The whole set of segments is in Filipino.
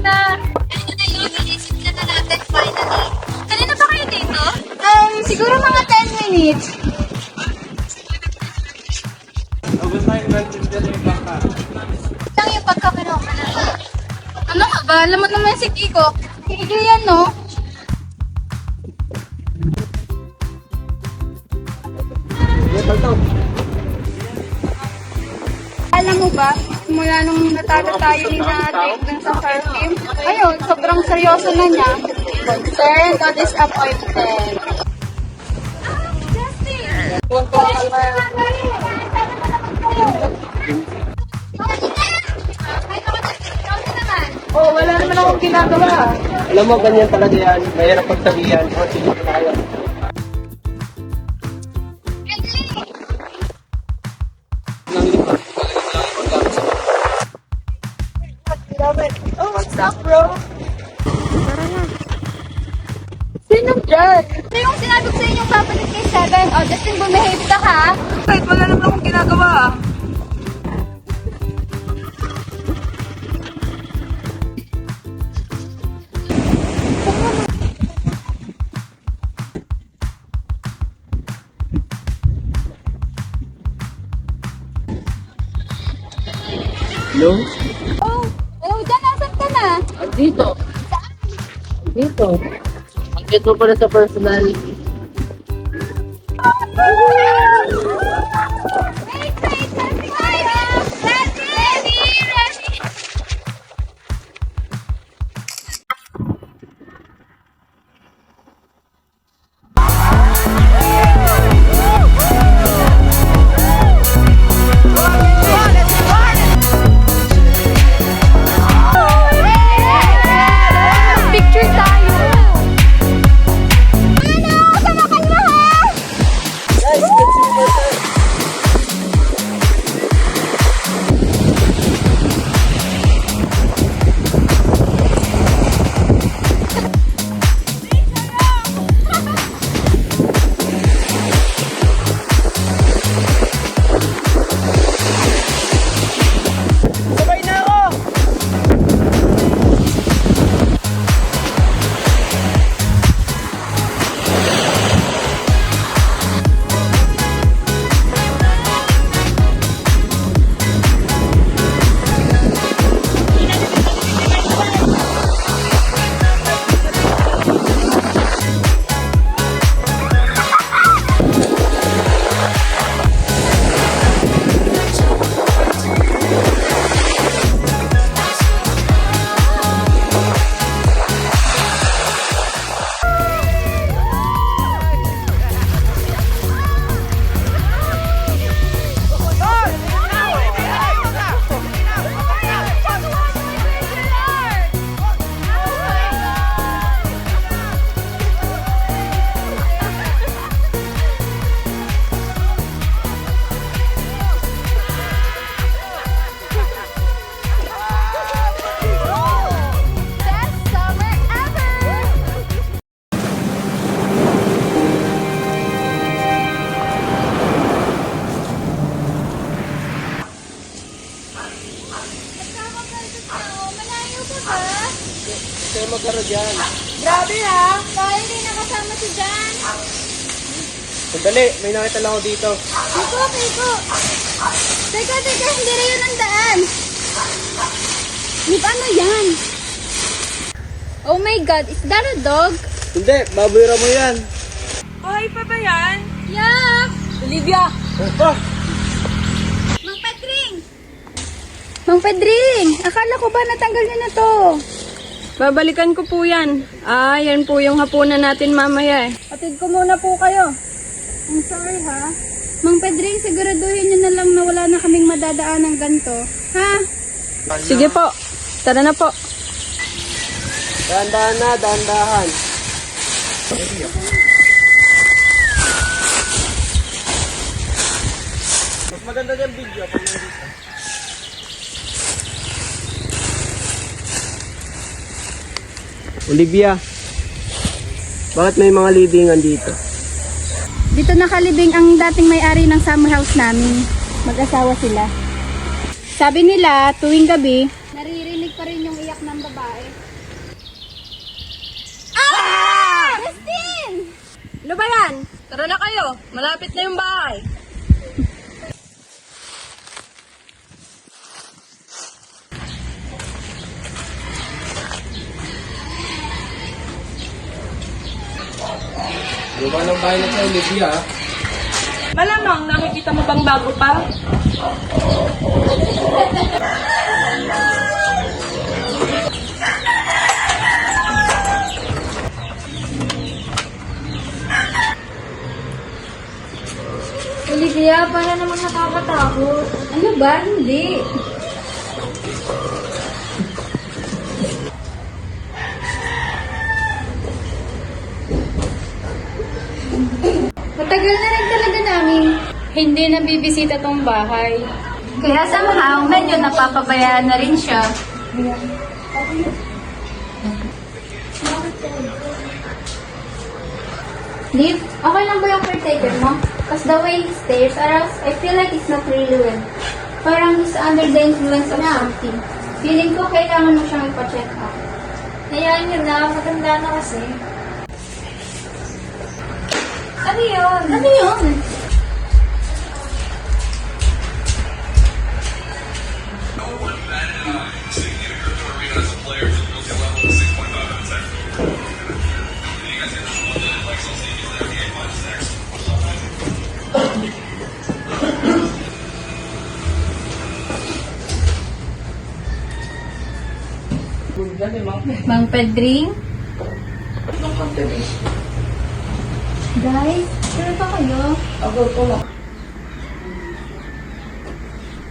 na. Ano na yun? Inisip na natin finally. Kanina ba kayo dito? Siguro mga 10 minutes. Lang yung pagkakano ka na. Ano ka ba? Alam mo naman si Kiko. Higil yan, no? Alam mo ba, mula nung natalo tayo ni Jake dun sa surf team, ayun, sobrang seryoso na niya. Concerned o disappointed. Oh, wala naman akong ginagawa. Alam mo, ganyan talaga yan. Mahirap pagsabihan. O, sige na kayo. Oh, what's up, bro? Sinong Jack? Ito yung sinabi ko sa inyong papalit kay Seven. O, Justin, bumehave ka, ha? Kahit wala naman akong ginagawa. Hello? Oh, dyan, nasan ka na? Dito. Dito. Ang cute mo pala sa personal. Wait, ready tayo! Ready! Picture tayo! Ano? Sama ka na, ha? Guys, let's see my sir. Sabay na ako! Best summer ever! Malayo ka ba? Kayo magkaro dyan. Grabe ha! Dahil hindi nakasama si Jan. Sandali, may nakita lang ako dito. Kiko! Teka, hindi rin yun ang daan. Ano yan? Oh my God, is that a dog? Hindi, baboy mo yan. Buhay pa ba yan? Yeah! Olivia! Opa! Mang Pedring! Mang Pedring! Akala ko ba natanggal niyo na to? Babalikan ko po yan. Yan po yung hapunan natin mamaya eh. Atid ko muna po kayo. I'm sorry ha. Mang Pedring, siguraduhin niyo na lang na wala na kaming madadaan ng ganito. Ha? Sige po. Tara na po. Dahan-dahan na, dahan-dahan. Mas maganda yung video pag nandito. Olivia, bakit may mga libingan dito? Dito nakalibing ang dating may-ari ng summer house namin. Mag-asawa sila. Sabi nila, tuwing gabi, Naririnig pa rin yung iyak ng babae. Christine! Ano ba yan? Tara na kayo. Malapit na yung bahay. Lupa ng bahay na sa Olivia. Malamang, nakikita mo bang bago pa? Olivia, para namang nakakatakot. Ano ba? Hindi. Matagal na rin talaga namin hindi nabibisita tong bahay. Kaya somehow, medyo napapabayaan na rin siya. Liv, okay lang ba yung caretaker mo? Because the way he stares at us, I feel like it's not really well. Parang he's under the influence of something. Feeling ko kailangan mo siyang ipa-check up. Hayaan niyo na, matanda na kasi. Ano yun? Ano yun? Mang Pedring? Guys, sure ba kayo?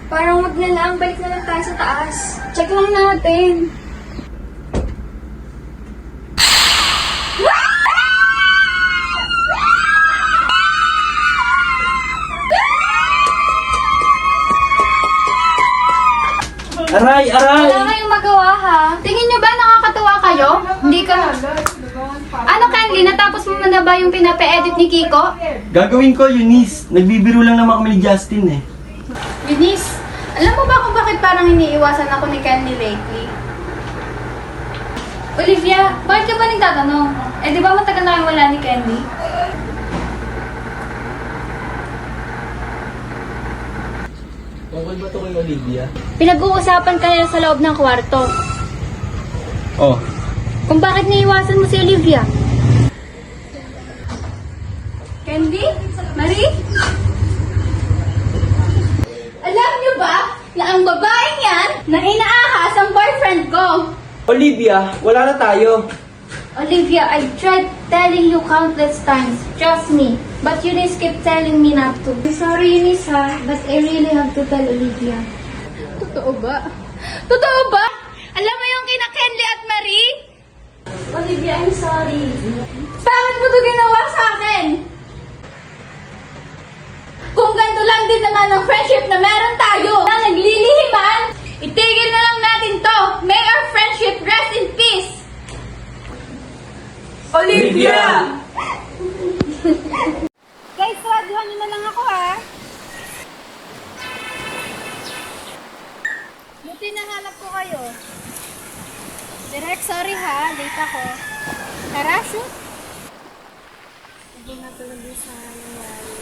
Parang wag na lang, balik na lang tayo sa taas. Check lang natin. Aray! Aray! Wala kayong magawa ha. Tingin nyo ba nakakatuwa kayo? Hindi ka... Ano Candy, natapos mo na ba yung pinapa-edit ni Kiko? Gagawin ko, Eunice. Nagbibiro lang naman kami ni Justin eh. Eunice, alam mo ba kung bakit parang iniiwasan ako ni Candy lately? Olivia, bakit ka ba nagtatanong? Eh di ba matagal na kayong wala ni Candy? Tungkol ba ito kay Olivia? Pinag-uusapan kanila sa loob ng kwarto. Oh. Kung bakit naiiwasan mo si Olivia? Candy? Marie? Alam niyo ba na ang babaeng yan na inaahas ang boyfriend ko? Olivia, wala na tayo. Olivia, I tried telling you countless times. Trust me. But Eunice kept telling me not to. I'm sorry, Eunice, ha? But I really have to tell Olivia. Totoo ba? Totoo ba? Alam mo yung kina Kenley at Marie? Olivia, I'm sorry. Bakit mo ito ginawa sa akin? Kung ganito lang din naman ang friendship na meron tayo na naglilihiman, itigil na lang natin to. May our friendship rest in peace. Olivia! Guys, radyohan nyo na lang ako ha. Buti nahanap ko kayo. Direk, sorry ha. Late ako. Tara, shoot. Hindi na tulad din sa nangyari.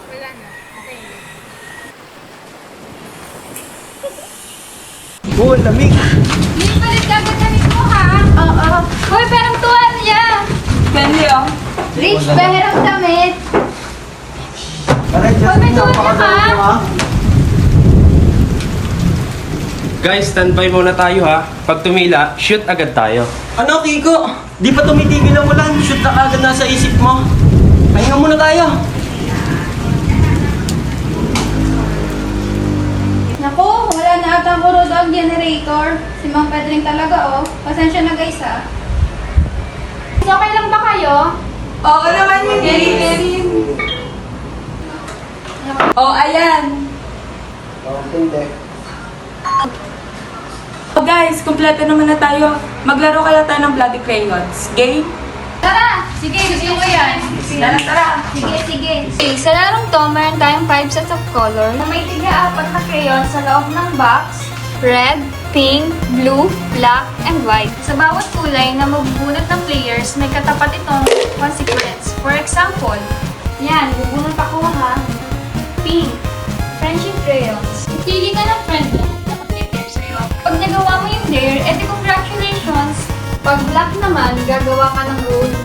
Wala na. Okay. Oh, lamig. Hindi palit gagawin namin ko ha. Oo. Hoy, perang tuwan niya. Candy, oh. Rich, perang damit. Aray, Hoy, may tuwan niya ha. Guys, standby muna tayo ha. Pag tumila, shoot agad tayo. Ano, Kiko? Di pa tumitigil ang ulan. Shoot na agad nasa isip mo. Pahinga muna tayo. Naku, wala na ata kurod ang generator. Si Mang Pedring talaga, oh. Pasensya na guys, ha. Okay lang ba kayo? Oo naman yung Erin. Oh, ayan. Oh guys, kumpleto naman na tayo. Maglaro kaya tayo ng Bloody Crayons. Game? Tara! Sige, gusto ko yan. Tara. Sige. Sa larong to, meron tayong 5 sets of color na may tiga-4 na crayon sa loob ng box. Red, pink, blue, black, and white. Sa bawat kulay na mabubunot ng players, may katapat itong consequence. For example, yan, bubunot ako ha. Pink, friendship crayons. Pili ka ng friend mo, nakapipir sa'yo. Pag nagawa mo yung dare, edi congratulations. Pag black naman, gagawa ka ng rule.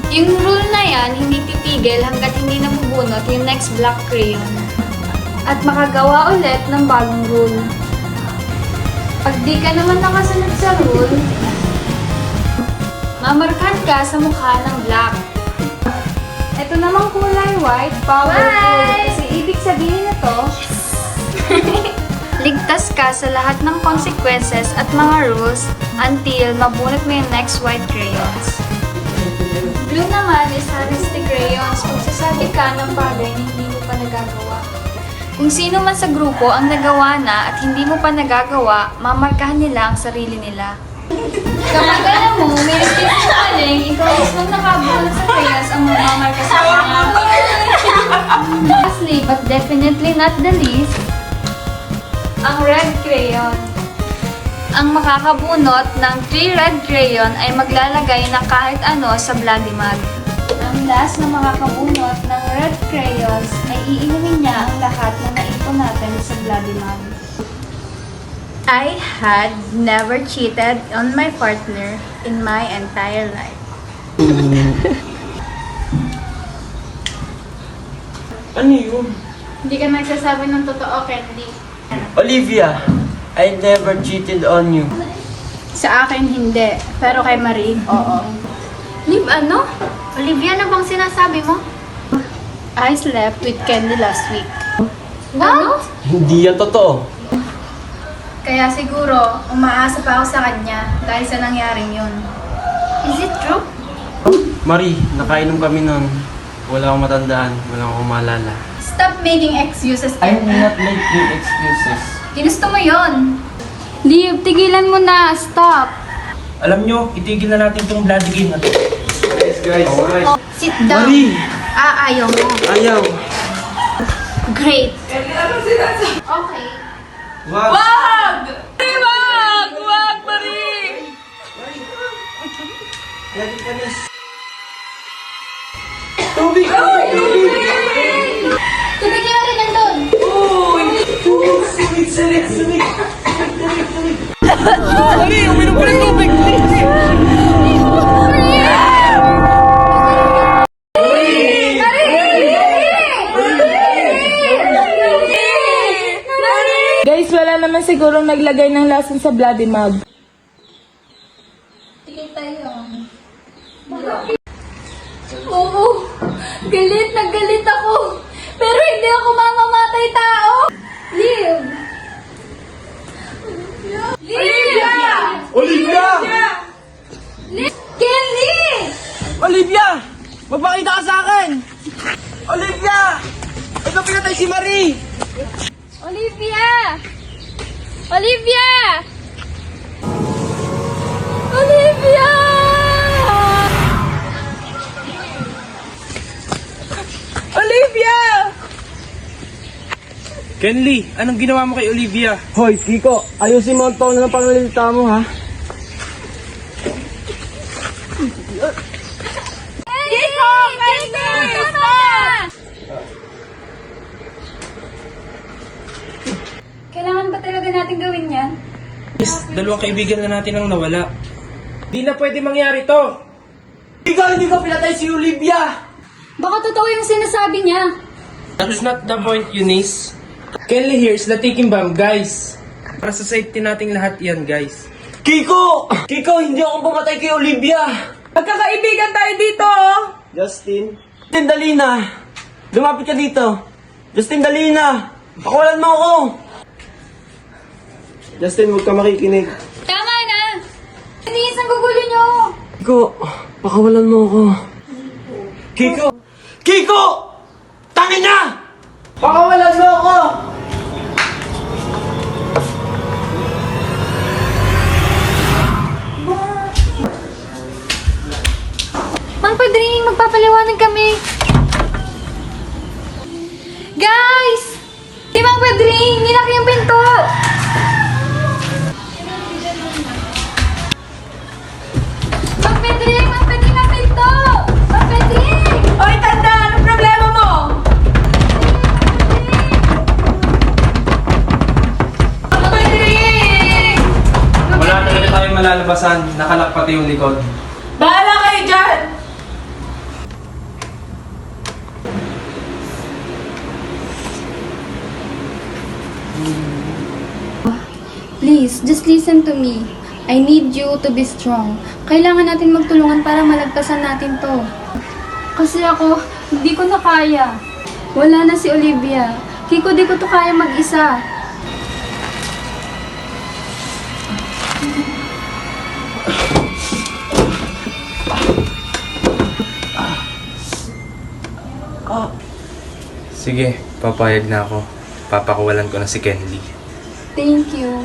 Yung rule na yan, hindi titigil hanggat hindi nabubunot yung next black crayon. At makagawa ulit ng bagong rule. Pag di ka naman nakasunod sa rule, mamarkan ka sa mukha ng black. Ito namang kulay white, powerful. Kasi ibig sabihin nito, ligtas ka sa lahat ng consequences at mga rules until mabunot mo yung next white crayons. Blue naman is honesty crayons kung sasabi ka ng bagay na hindi mo pa nagagawa. Kung sino man sa grupo ang nagawa na at hindi mo pa nagagawa, mamarkahan nila ang sarili nila. Kapag alam mo, may restriction ka rin, ikaw mismo nakabunot sa crayons ang mamamarka sa kanya. Lastly, but definitely not the least, ang red crayon. Ang makakabunot ng 3 red crayon ay maglalagay ng kahit ano sa bloody mug. Ang last na makakabunot ng red crayons ay iinumin niya ang lahat na naipon natin sa bloody mug. I had never cheated on my partner in my entire life. Ano yun? Hindi ka nagsasabi ng totoo, Candy. Olivia, I never cheated on you. Sa akin, hindi. Pero kay Marie, oo. Liv, ano? Olivia, ano bang sinasabi mo? I slept with Candy last week. What? Hindi yan totoo. Kaya siguro, umaasa pa ako sa kanya dahil sa nangyaring yun. Is it true? Marie, nakainom kami nun. Wala akong matandaan, wala akong maalala. Stop making excuses, I'm not making excuses. Ginusto mo yun. Liv, tigilan mo na. Stop. Alam nyo, itigil na natin itong bloody game na to. Yes, guys. Alright. Sit down. Marie! Ayaw mo. Ayaw! Great. Okay. Wag! Wag, Marie! Lagi ka na. Tubig! Tubig niya rin nandun. Sumig! Marie, uminom ka ng tubig! Guys, wala naman sigurong naglagay ng lason sa bloody mug. Tigil tayo. Oo. Galit na galit ako. Pero hindi ako mamamatay tao. Liv! Olivia! Olivia! Kelly! Olivia! Magpakita ka sa akin! Olivia! Ito pinatay si Marie! Olivia! Olivia! Olivia! Olivia! Kenly, anong ginawa mo kay Olivia? Hoy, Kiko! Ayusin mo ang tono ng pangalita mo, ha? Kiko! Kailangan ba talaga natin gawin yan? Dalawang kaibigan na natin ang nawala. Di na pwede mangyari to! Ikaw, hindi ko pinatay si Olivia! Baka totoo yung sinasabi niya. That was not the point, Eunice. Kenly, here's the ticking bomb, guys. Para sa safety nating lahat yan, guys. Kiko! Kiko, hindi ako pumatay kay Olivia! Magkakaibigan tayo dito, oh! Justin? Justin, dali na! Lumapit ka dito! Justin, dali na! Pakawalan mo ako! Justin, huwag ka makikinig. Tama na! Iniis ang gugulo niyo! Kiko, pakawalan mo ako. Kiko! Kiko! Tangin na! Pakawalan mo ako! Mga Mang Pedring, magpapaliwanag kami. Guys! Si Mang Pedring, nilaki yung pinto! Mang Pedring, ang pinto! Mang Pedring! Oy, tanda! Anong problema mo? Mang Pedring! Wala talaga tayong malalabasan. Nakalak pati yung likod. Bahala kayo dyan! Please, just listen to me. I need you to be strong. Kailangan natin magtulungan para malagpasan natin to. Kasi ako, hindi ko na kaya. Wala na si Olivia. Kiko, di ko to kaya mag-isa. Sige, papayag na ako. Papakawalan ko na si Kenley. Thank you.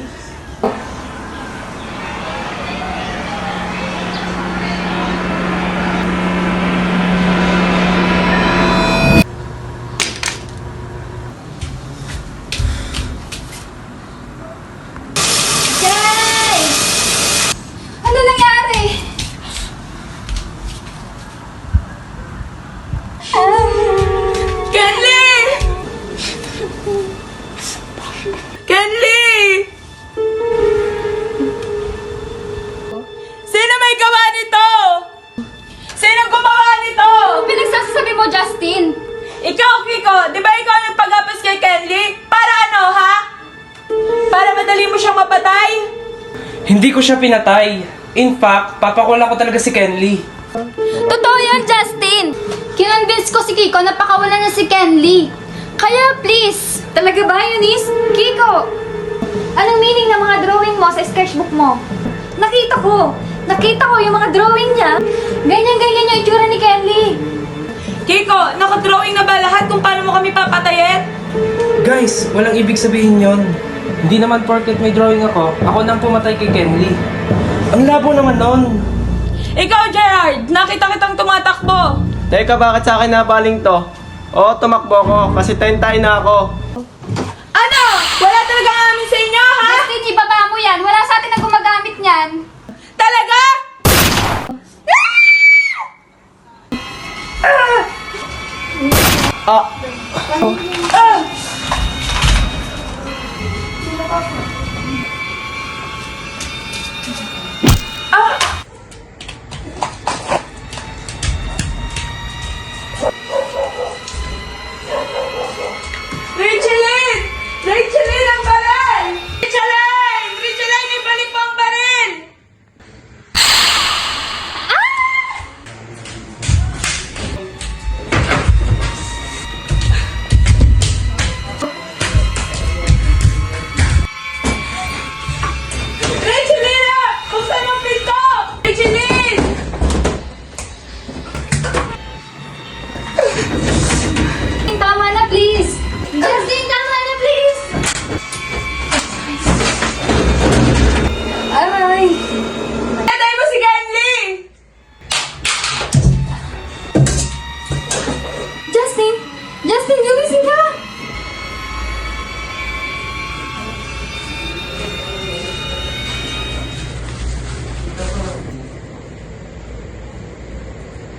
Guys! Ano nangyari? Kenley! Kenley! Sino may gawa nito? Sino gumawa nito? Pinagsasabi mo, Justin? Ikaw, Kiko, di ba ikaw ang nagpagapos kay Kenley? Para ano, ha? Para madali mo siyang mapatay? Hindi ko siya pinatay. In fact, papakulan ko talaga si Kenley. Totoo yan, Justin! Kinonvince ko si Kiko na pakawalan na si Kenley. Kaya please, talaga ba, Eunice? Kiko! Anong meaning ng mga drawing mo sa sketchbook mo? Nakita ko yung mga drawing niya. Ganyan-ganyan yung itsura ni Kenley. Kiko, nakadrawing na ba lahat kung paano mo kami papatayin? Guys, walang ibig sabihin yon. Hindi naman porket may drawing ako nang pumatay kay Kenley. Ang labo naman nun. Ikaw, Gerard, nakita kitang tumatakbo. Teka, bakit sa akin nabaling to? Oo, tumakbo ko kasi 10 tayo na ako. Ano? Wala talaga amin sa inyo, ha? Justin, ibaba mo yan. Wala sa atin na gumagamit niyan. Talaga? Richeline! Richeline, ang baril! Richeline! Richeline, ibalik mo ang baril! Richeline! Buksan mo ang pinto! Richeline! Tama na, please. Justin, tama na, please. Aray. Patay mo si Kenley! Justin! Justin, gumising ka!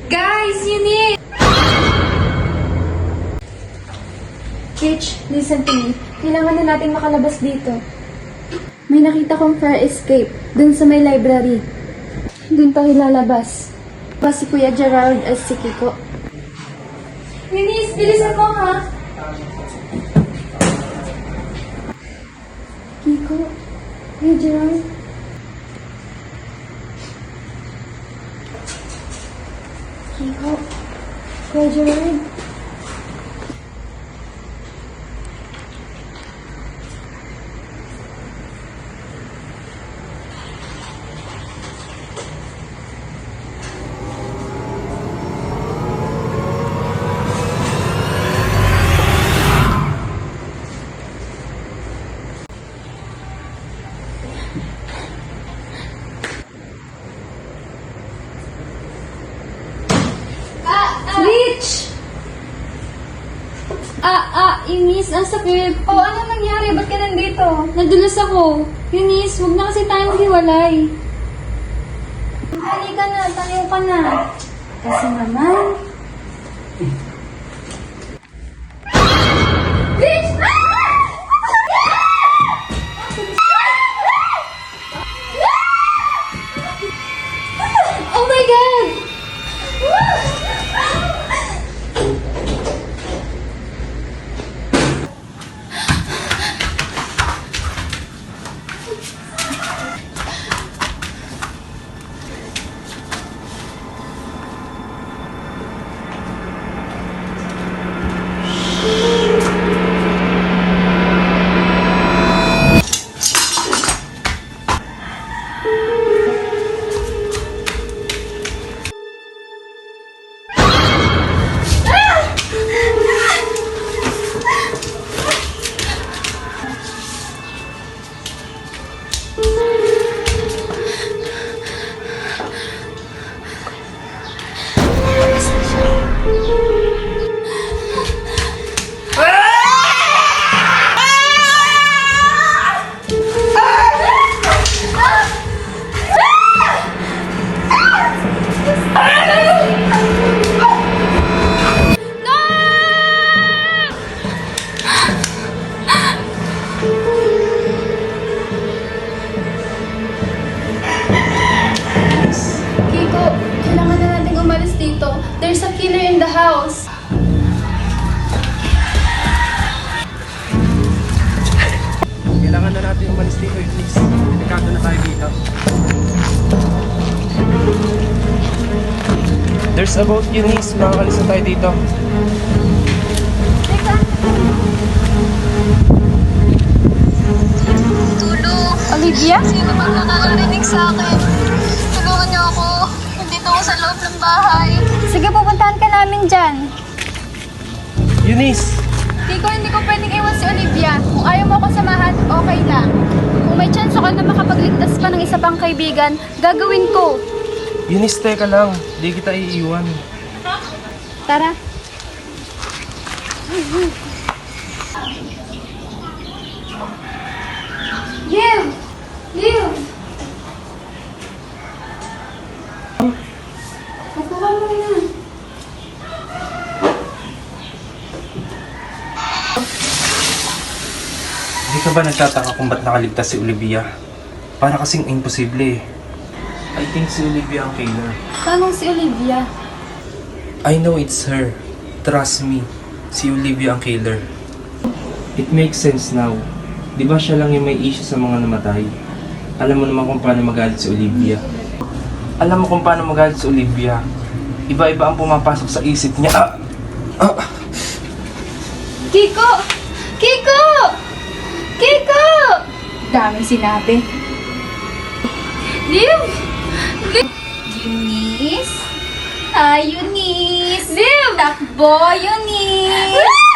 Guys, you need... Kitch, listen to me. Kailangan na natin makalabas dito. May nakita kong fire escape dun sa may library. Dun tayo lalabas. Pa si Kuya Gerard at si Kiko. Eunice, bilisan mo ha! Kiko? Kuya Gerard? Kiko? Kuya Gerard? Rich! Eunice, ang sakit. Oh, ano nangyari? Ba't ka nandito? Nadulas ako. Eunice, huwag na kasi tayo maghiwalay. Halika na, tayo ka na. Kasi naman... Rich! Oh my God! Kiko, kailangan na natin umalis dito. There's a killer in the house. Kailangan na natin umalis dito, Eunice. Delikado na tayo dito. There's a boat, Eunice. Makakalis na tayo dito. Olivia? Sino man nakakarinig sa akin? Tulungan niyo ako. Nandito ako sa loob ng bahay. Sige, pupuntahan ka namin dyan. Eunice! Kiko, hindi ko pwedeng iwan si Olivia. Kung ayaw mo ako samahan, okay lang. Kung may chance ako na makapagligtas pa ng isa pang kaibigan, gagawin ko. Eunice, teka lang. Di kita iiwan. Tara. Liv! Liv! Upo ka muna. Hindi ka ba nagtataka kung ba't nakaligtas si Olivia? Para kasing imposible eh. I think si Olivia ang killer. Tanong si Olivia. I know it's her. Trust me. Si Olivia ang killer. It makes sense now. Di ba siya lang yung may issue sa mga namatay? Alam mo naman kung paano magalit si Olivia. Alam mo kung paano magalit si Olivia. Iba-iba ang pumapasok sa isip niya. Kiko! Kiko! Kiko! Daming sinabi. Liv! Liv! Eunice? Eunice! Liv! Takbo, Eunice!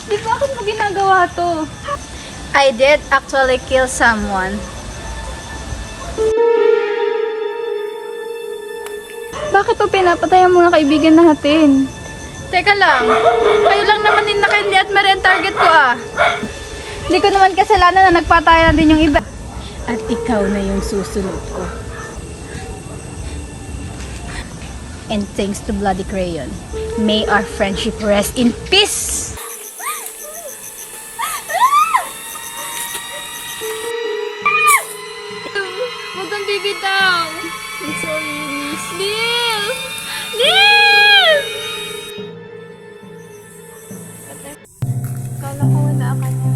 Liv, bakit mo ginagawa to? I did actually kill someone. Bakit pa pinapatay ang mga kaibigan natin? Teka lang, kayo lang naman din na Candy at Mary ang target ko ah. Hindi ko naman kasalanan na nagpatayan din yung iba. At ikaw na yung susunod ko. And thanks to Bloody Crayon, may our friendship rest in peace! Huwag kang bibitaw! I'm sorry, Miss. Neil! Neil! Kala ko wala ka na.